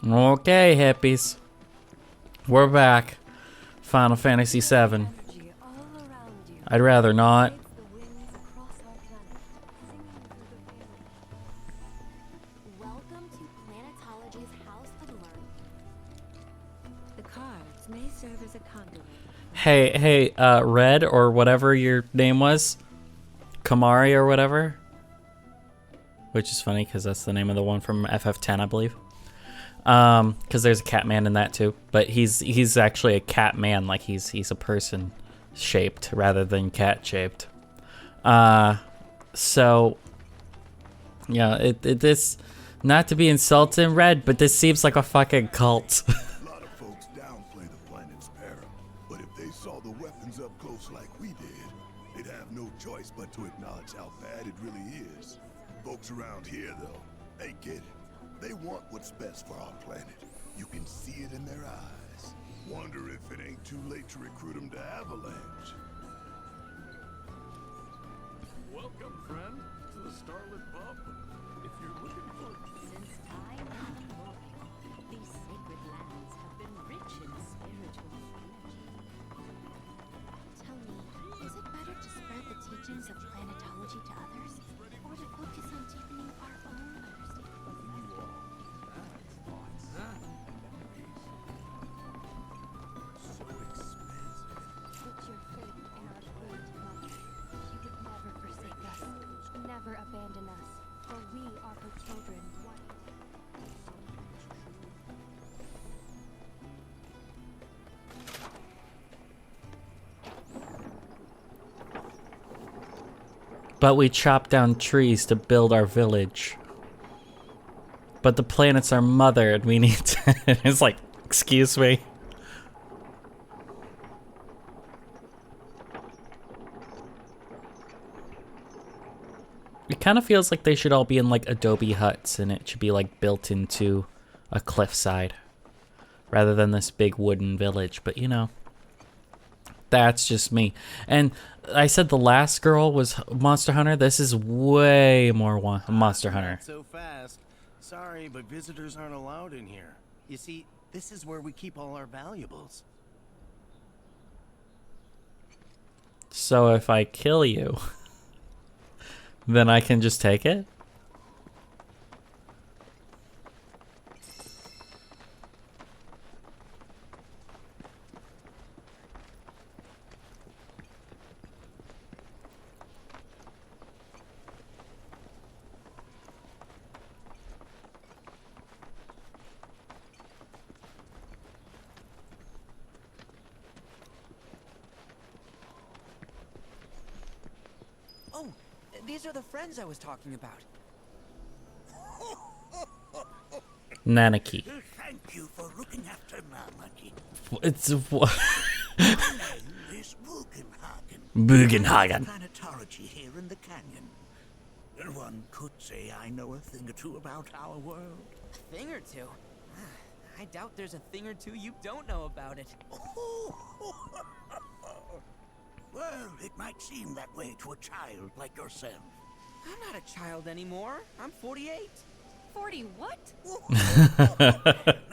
Okay, hippies. We're back. Final Fantasy VII. I'd rather not. Welcome to Planetology's House of Learning. The cards may serve as a conduit. Hey, Red, or whatever your name was. Kamari or whatever. Which is funny, because that's the name of the one from FF10, I believe. Because there's a Catman in that too. But he's actually a Catman, like he's a person shaped rather than cat shaped. So yeah, this, not to be insulting, Red, but this seems like a fucking cult. A lot of folks downplay the planet's peril, but if they saw the weapons up close like we did, they'd have no choice but to acknowledge how bad it really is. Folks around here, though, they get it. They want what's best for our planet. You can see it in their eyes. Wonder if it ain't too late to recruit them to Avalanche. Welcome, friend, to the Starlit Pub. If you're looking for... Since time immemorial, these sacred lands have been rich in spiritual energy. Tell me, is it better to spread the teachings of planetology to others, or to focus on deepening our own understanding? Put your faith in our great mother. She would never forsake us, never abandon us, for we are her children. But we chop down trees to build our village. But the planet's our mother and we need to... It's like, excuse me. It kind of feels like they should all be in like adobe huts and it should be like built into a cliffside. Rather than this big wooden village, but you know. That's just me. And I said the last girl was Monster Hunter. This is way more Monster Hunter. Not so fast. Sorry, but visitors aren't allowed in here. You see, this is where we keep all our valuables. So if I kill you, then I can just take it? Oh, these are the friends I was talking about. Nanaki. Thank you for looking after Nanaki. It's My name is Bugenhagen. Bugenhagen. Planetology here in the canyon. And one could say I know a thing or two about our world. A thing or two? I doubt there's a thing or two you don't know about it. Well, it might seem that way to a child like yourself. I'm not a child anymore. I'm 48. 40 what? Nanaki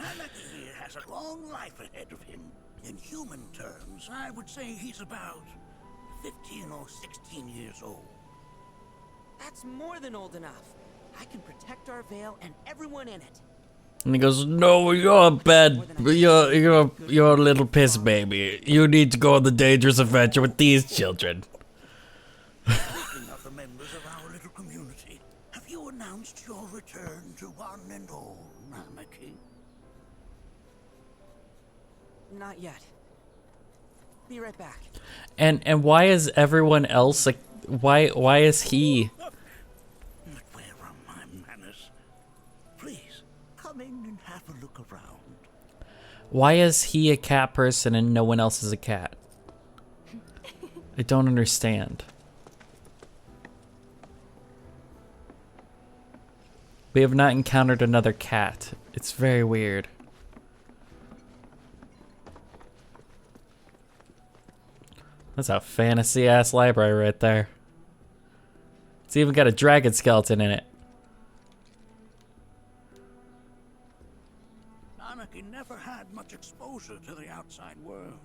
here has a long life ahead of him. In human terms, I would say he's about 15 or 16 years old. That's more than old enough. I can protect our Vale and everyone in it. And he goes, no, you're a bad, you're a little piss baby. You need to go on the dangerous adventure with these children. Speaking of the members of our little community, have you announced your return to one and all, Nanaki? Not yet. Be right back. And why is everyone else like, why is he? But where are my manners? Please, come in and have a look around. Why is he a cat person and no one else is a cat? I don't understand. We have not encountered another cat. It's very weird. That's a fantasy-ass library right there. It's even got a dragon skeleton in it. He never had much exposure to the outside world.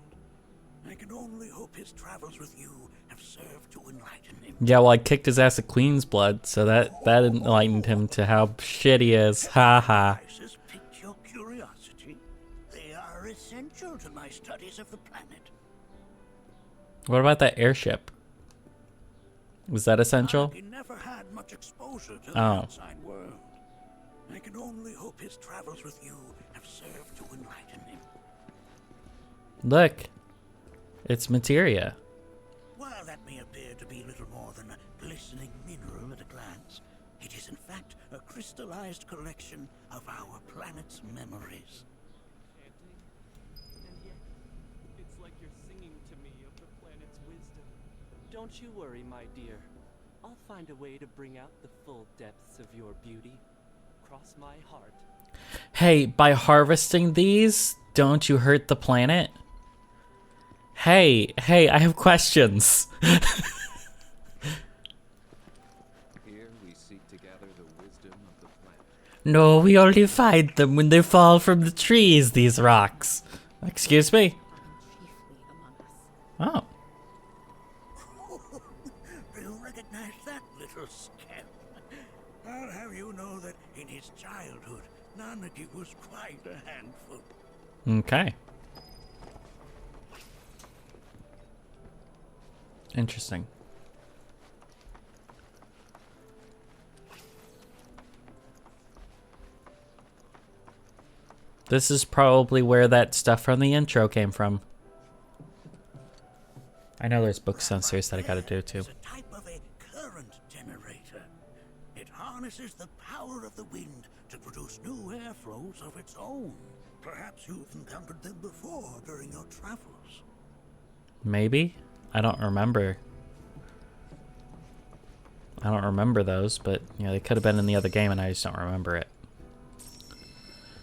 I can only hope his travels with you have served to enlighten him. Yeah, well, I kicked his ass at Queen's Blood, so that enlightened him to how shit he is. Ha ha. Devices piqued your curiosity. They are essential to my studies of the planet. What about that airship? Was that essential? He never had much exposure to the Oh. outside world. I can only hope his travels with you have served to enlighten him. Look. It's materia. While that may appear to be little more than a glistening mineral at a glance, it is in fact a crystallized collection of our planet's memories. Chanting, and yet it's like you're singing to me of the planet's wisdom. Don't you worry, my dear. I'll find a way to bring out the full depths of your beauty. Cross my heart. Hey, by harvesting these, don't you hurt the planet? Hey, I have questions. Here we seek to gather the wisdom of the planet. No, we only find them when they fall from the trees, these rocks. Excuse me? Oh. Do you recognize that little scamp? I'll have you know that in his childhood, Nanaki was quite a handful. Okay. Interesting. This is probably where that stuff from the intro came from. I know there's book sensors that I gotta do too. It's a type of a current generator. It harnesses the power of the wind to produce new airflows of its own. Perhaps you've encountered them before during your travels. Maybe? I don't remember. I don't remember those, but you know, they could have been in the other game and I just don't remember it.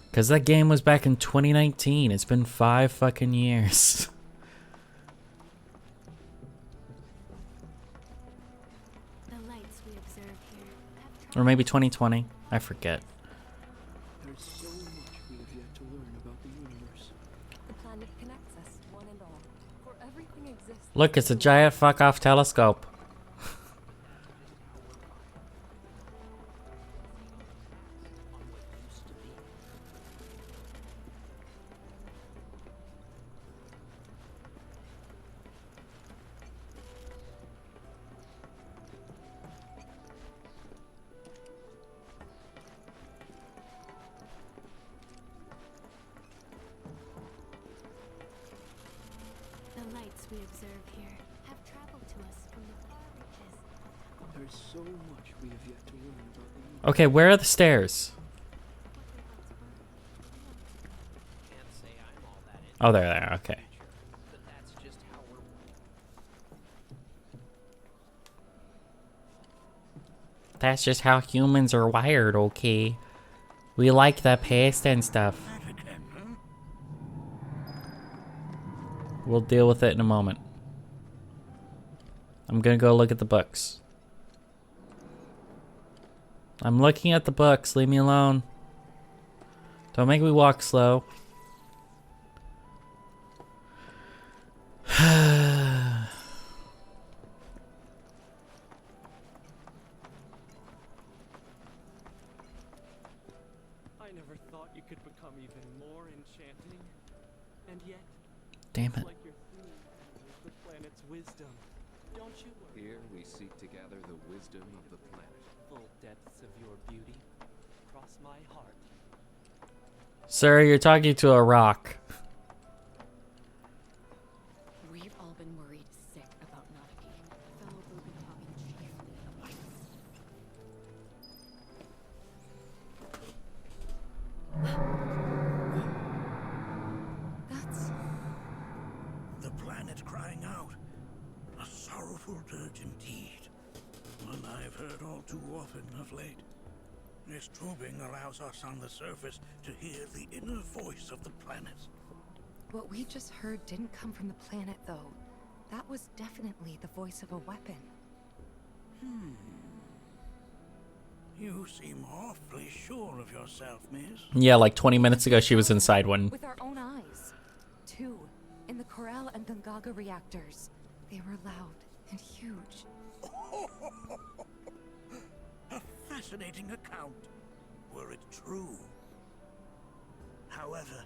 Because that game was back in 2019. It's been 5 fucking years. The lights we observe here have Or maybe 2020. I forget. There's so much we have yet to learn about the universe. The planet connects us, one and all. For everything exists. Look, it's a giant fuck off telescope. The lights we observe here have traveled to us from the far reaches. There's so much we have yet to learn about the universe. Okay, where are the stairs? Can't say I'm all that into Oh, they're there. Okay. but that's just how we're That's just how humans are wired, okay? We like the paste and stuff. That again, huh? We'll deal with it in a moment. I'm gonna go look at the books. I'm looking at the books. Leave me alone. Don't make me walk slow. I never thought you could become even more enchanting. And yet, Damn it's it. like you're singing with the planet's wisdom. Don't you worry. Here we seek to gather the wisdom of the planet. Full depths of your beauty. Cross my heart. Sir, you're talking to a rock. We've all been worried sick about Nanaki, fellow Bugenhagen chiefly among us. That's... The planet crying out. A sorrowful dirge indeed. One I've heard all too often of late. This tubing allows us on the surface to hear the inner voice of the planet. What we just heard didn't come from the planet, though. That was definitely the voice of a weapon. You seem awfully sure of yourself, miss. Yeah, like 20 minutes ago she was inside one. With our own eyes. 2 in the Corral and Gungaga reactors. They were loud and huge. A fascinating account, were it true. However,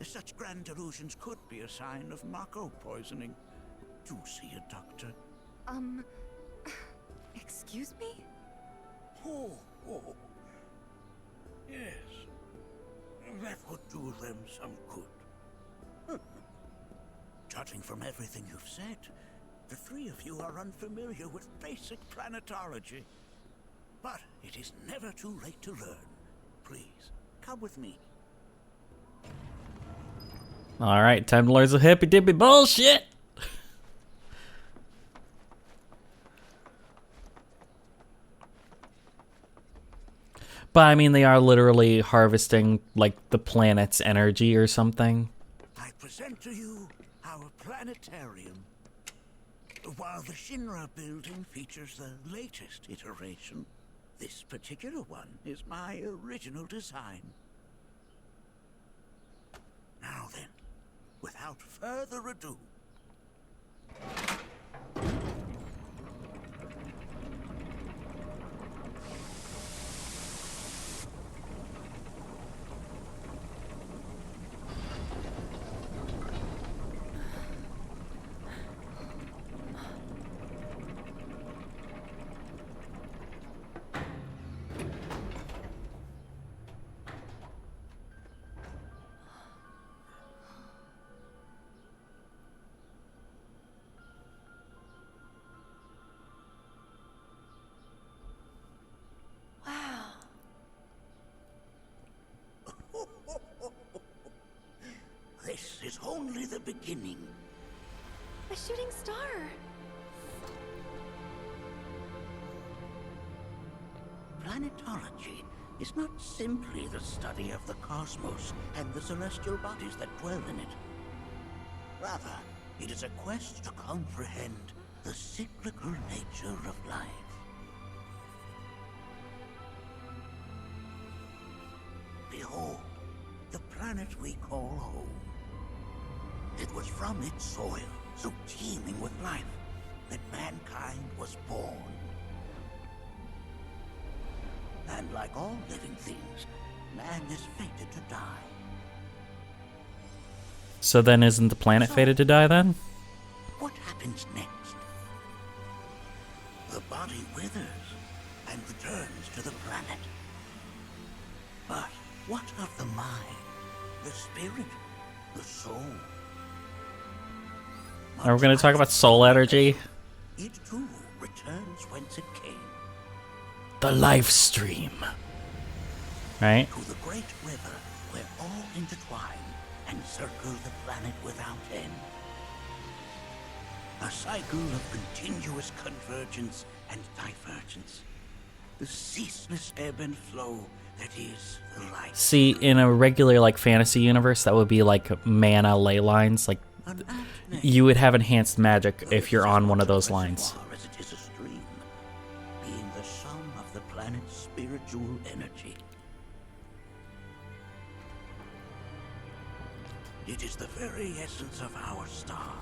such grand delusions could be a sign of Mako poisoning. Do see a doctor. Excuse me? Oh. Yes. That would do them some good. Judging from everything you've said, the 3 of you are unfamiliar with basic planetology. But it is never too late to learn. Please, come with me. Alright, time to learn some hippy dippy bullshit! But I mean, they are literally harvesting, like, the planet's energy or something. I present to you our planetarium. While the Shinra building features the latest iteration, this particular one is my original design. Now then, without further ado, this is only the beginning. A shooting star. Planetology is not simply the study of the cosmos and the celestial bodies that dwell in it. Rather, it is a quest to comprehend the cyclical nature of life. Behold, the planet we call home. It was from its soil, so teeming with life, that mankind was born. And like all living things, man is fated to die. So then isn't the planet fated to die then? What happens next? The body withers and returns to the planet. But what of the mind, the spirit, the soul? Are we going to talk about soul energy? It too returns whence it came. The life stream. Right? To the great river where all intertwine and circle the planet without end. A cycle of continuous convergence and divergence. The ceaseless ebb and flow that is the life. See, in a regular, like, fantasy universe, that would be like mana ley lines. Like, you would have enhanced magic if you're on one of those lines. As it is a stream, being the sum of the planet's spiritual energy. It is the very essence of our star.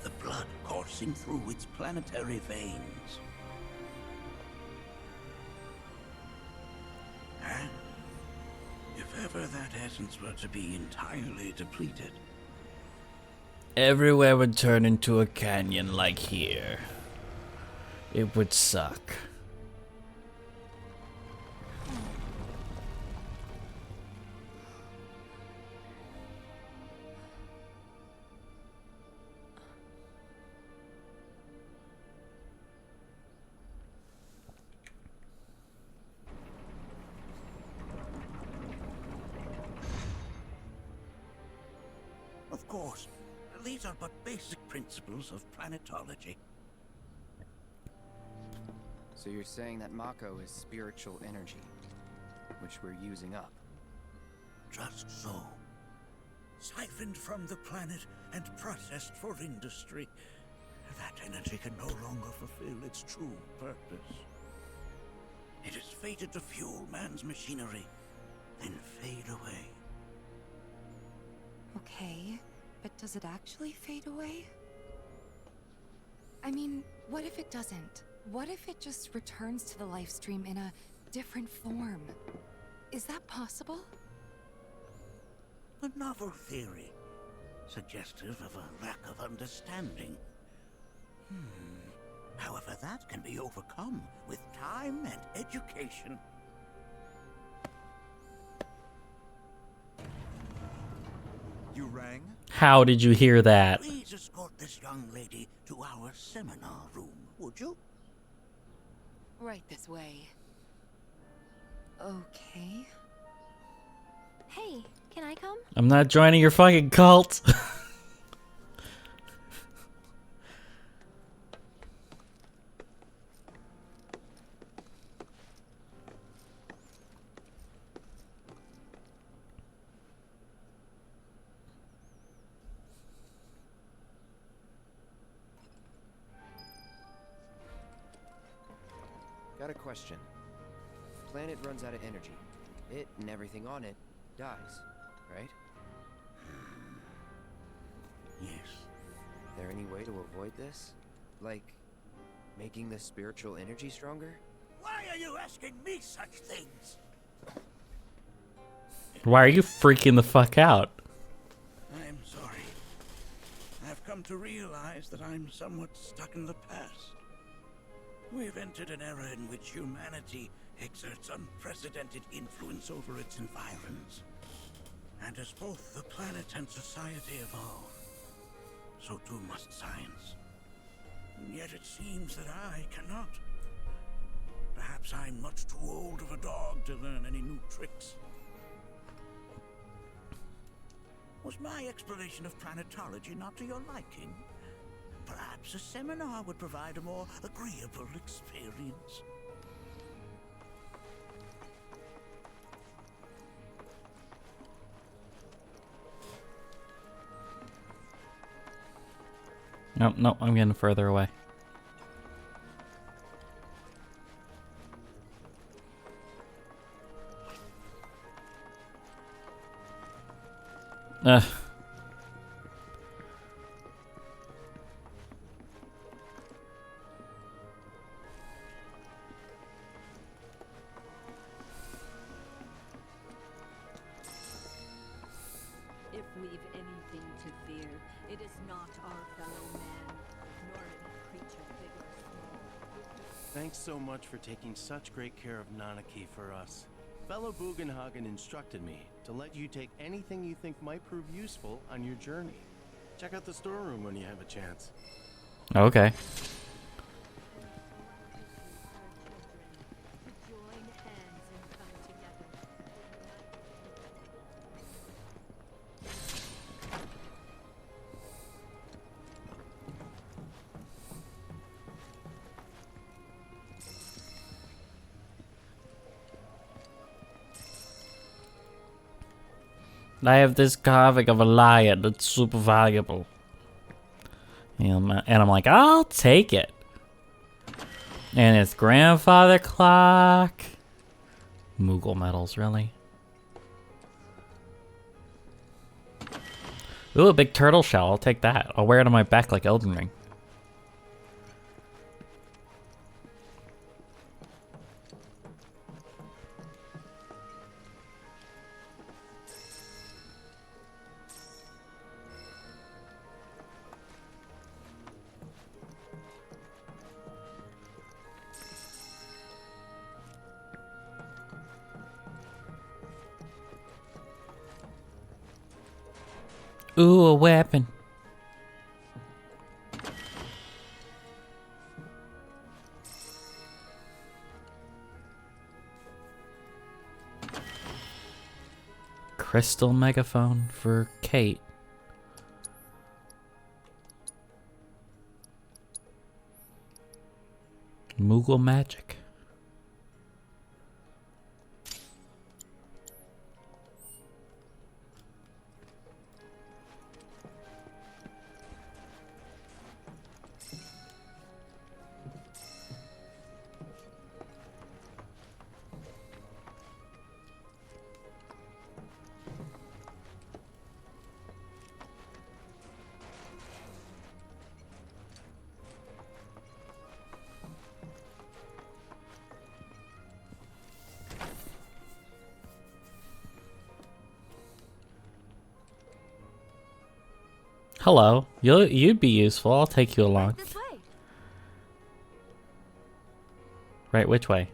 The blood coursing through its planetary veins. And if ever that essence were to be entirely depleted, Everywhere would turn into a canyon like here. It would suck. of course, these are but basic principles of planetology. So you're saying that Mako is spiritual energy, which we're using up? Just so. Siphoned from the planet and processed for industry, that energy can no longer fulfill its true purpose. It is fated to fuel man's machinery, then fade away. Okay, but does it actually fade away? I mean, what if it doesn't? What if it just returns to the life stream in a different form? Is that possible? A novel theory, suggestive of a lack of understanding. However, that can be overcome with time and education. You rang? How did you hear that? Please escort this young lady to our seminar room, would you? Right this way. Okay. Hey, can I come? I'm not joining your fucking cult. Got a question. Planet runs out of energy. It and everything on it dies, right? Yes. There any way to avoid this? Like, making the spiritual energy stronger? Why are you asking me such things? Why are you freaking the fuck out? I'm sorry. I've come to realize that I'm somewhat stuck in the past. We've entered an era in which humanity exerts unprecedented influence over its environs. And as both the planet and society evolve, so too must science. And yet it seems that I cannot. Perhaps I'm much too old of a dog to learn any new tricks. Was my explanation of planetology not to your liking? Perhaps a seminar would provide a more agreeable experience. Nope, nope, I'm getting further away. Ugh. If we've anything to fear, it is not our fellow man, nor any creature big or small. Thanks so much for taking such great care of Nanaki for us. Fellow Bugenhagen instructed me to let you take anything you think might prove useful on your journey. Check out the storeroom when you have a chance. Okay. I have this carving of a lion that's super valuable. And I'm like, I'll take it. And it's grandfather clock. Moogle medals, really? Ooh, a big turtle shell. I'll take that. I'll wear it on my back like Elden Ring. Ooh, a weapon. Crystal megaphone for Kate. Moogle magic. Hello. You'd be useful. I'll take you along. This way. Right, which way?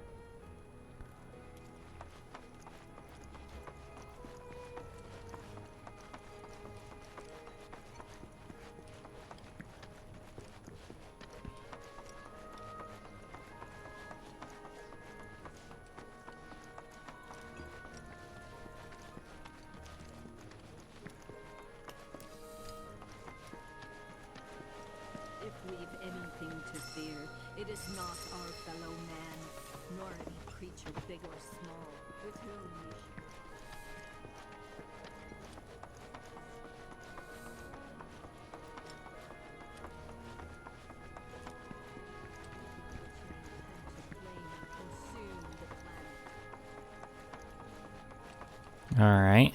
If we've anything to fear, it is not our fellow man, nor any creature big or small, with whom we shall. All right.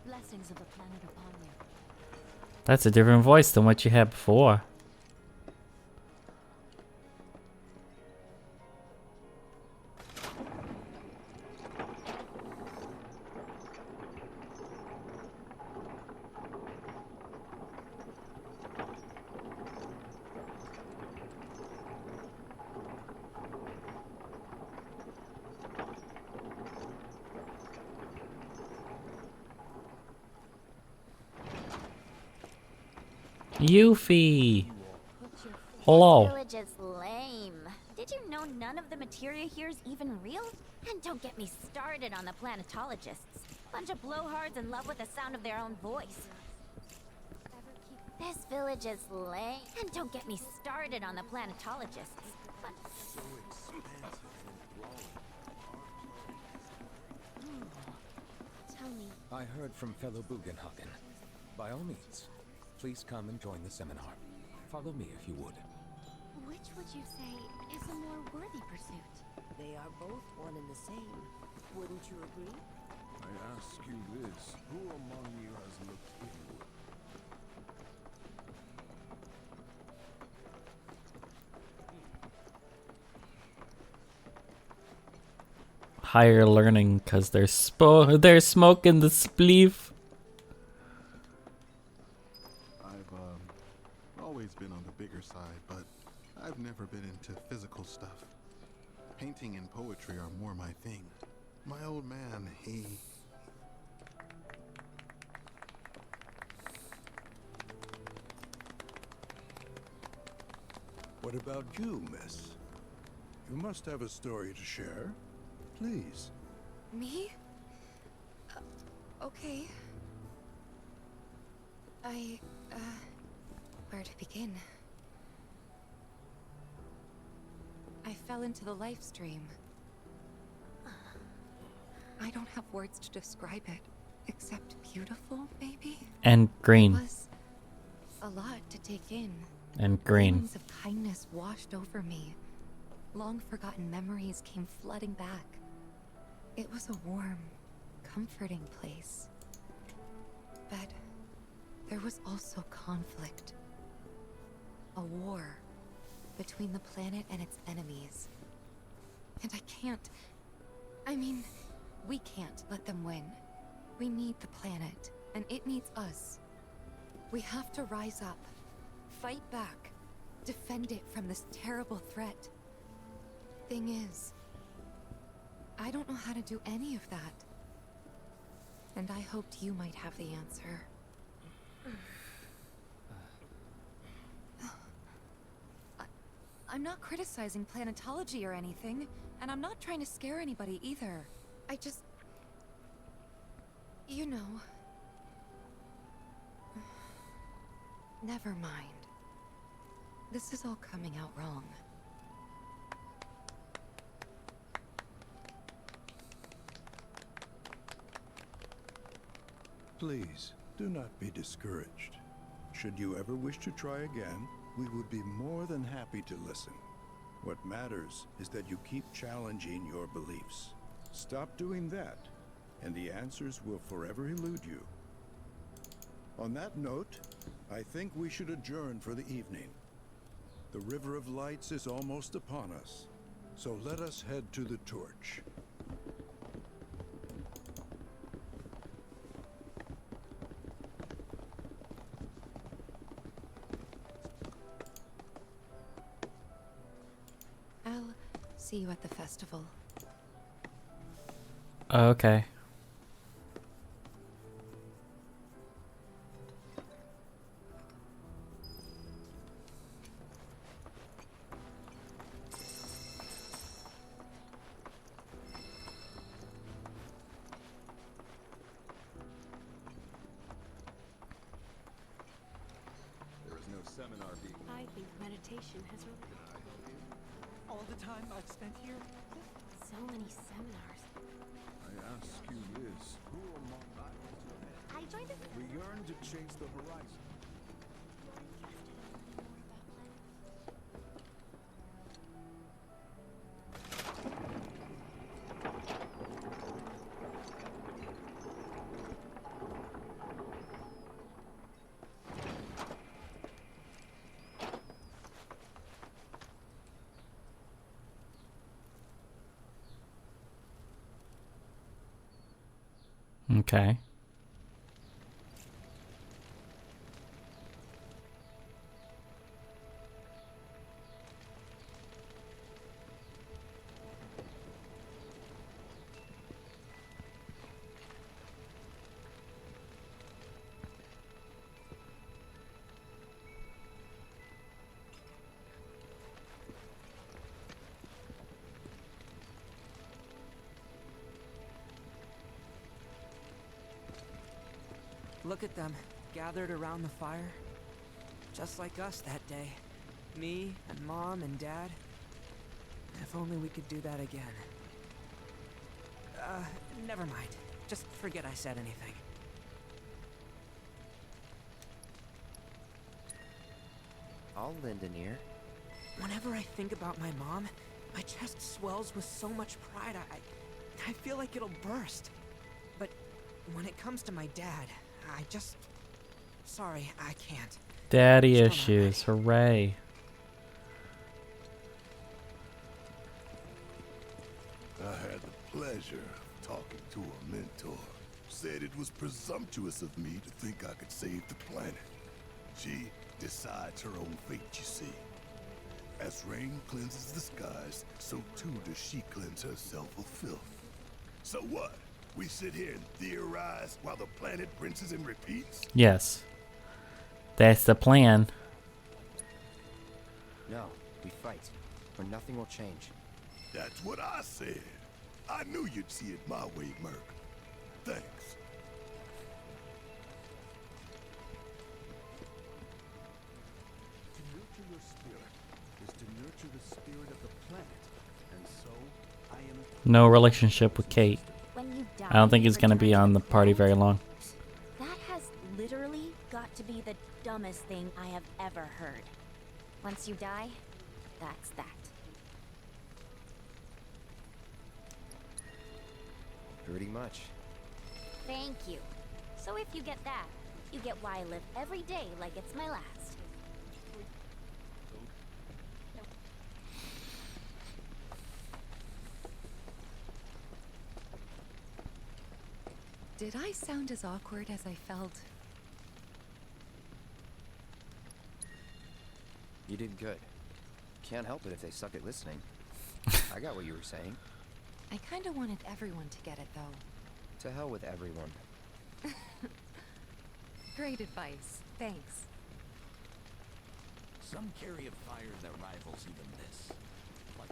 Blessings of the planet upon you. That's a different voice than what you had before. Yuffie! Hello. This village is lame. Did you know none of the materia here is even real? And don't get me started on the planetologists. Bunch of blowhards in love with the sound of their own voice. This village is lame. And don't get me started on the planetologists. Tell me. I heard from fellow Bugenhagen. By all means, please come and join the seminar. Follow me if you would. Which would you say is a more worthy pursuit? They are both one and the same. Wouldn't you agree? I ask you this, who among you has looked inward? Higher learning because they're smoking the spleef. I've always been on the bigger side, but I've never been into physical stuff. Painting and poetry are more my thing. My old man, he... What about you, miss? You must have a story to share. Please. Me? Okay. Where to begin? I fell into the life stream. I don't have words to describe it, except beautiful, maybe? And green. It was a lot to take in. And green. Feelings of kindness washed over me. Long forgotten memories came flooding back. It was a warm, comforting place. But there was also conflict. A war between the planet and its enemies. And we can't let them win. We need the planet, and it needs us. We have to rise up, fight back, defend it from this terrible threat. Thing is, I don't know how to do any of that. And I hoped you might have the answer. I'm not criticizing planetology or anything, and I'm not trying to scare anybody either. I just... You know... Never mind. This is all coming out wrong. Please, do not be discouraged. Should you ever wish to try again, we would be more than happy to listen. What matters is that you keep challenging your beliefs. Stop doing that, and the answers will forever elude you. On that note, I think we should adjourn for the evening. The River of Lights is almost upon us, so let us head to the torch. See you at the festival. Okay. There is no seminar being... I think meditation has really... All the time I've spent here? So many seminars. I ask you this, who among us I joined a... we yearn to chase the horizon? Okay. Look at them, gathered around the fire. Just like us that day. Me and Mom and Dad. If only we could do that again. Never mind. Just forget I said anything. I'll lend an ear. Whenever I think about my mom, my chest swells with so much pride, I feel like it'll burst. But when it comes to my dad, I just... Sorry, I can't. Daddy issues, hooray. I had the pleasure of talking to a mentor. Said it was presumptuous of me to think I could save the planet. She decides her own fate, you see. As rain cleanses the skies, so too does she cleanse herself of filth. So what? We sit here and theorize while the planet rinses and repeats? Yes. That's the plan. No, we fight, or nothing will change. That's what I said. I knew you'd see it my way, Merc. Thanks. To nurture your spirit is to nurture the spirit of the planet. And so, I am... No relationship with Kate. When you die, I don't think he's you going to be return on the party very long. That has literally got to be the dumbest thing I have ever heard. Once you die, that's that. Pretty much. Thank you. So if you get that, you get why I live every day like it's my last. Did I sound as awkward as I felt? You did good. Can't help it if they suck at listening. I got what you were saying. I kinda wanted everyone to get it, though. To hell with everyone. Great advice. Thanks. Some carry a fire that rivals even this. Like...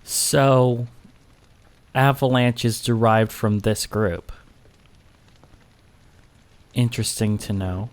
So, Avalanche is derived from this group. Interesting to know.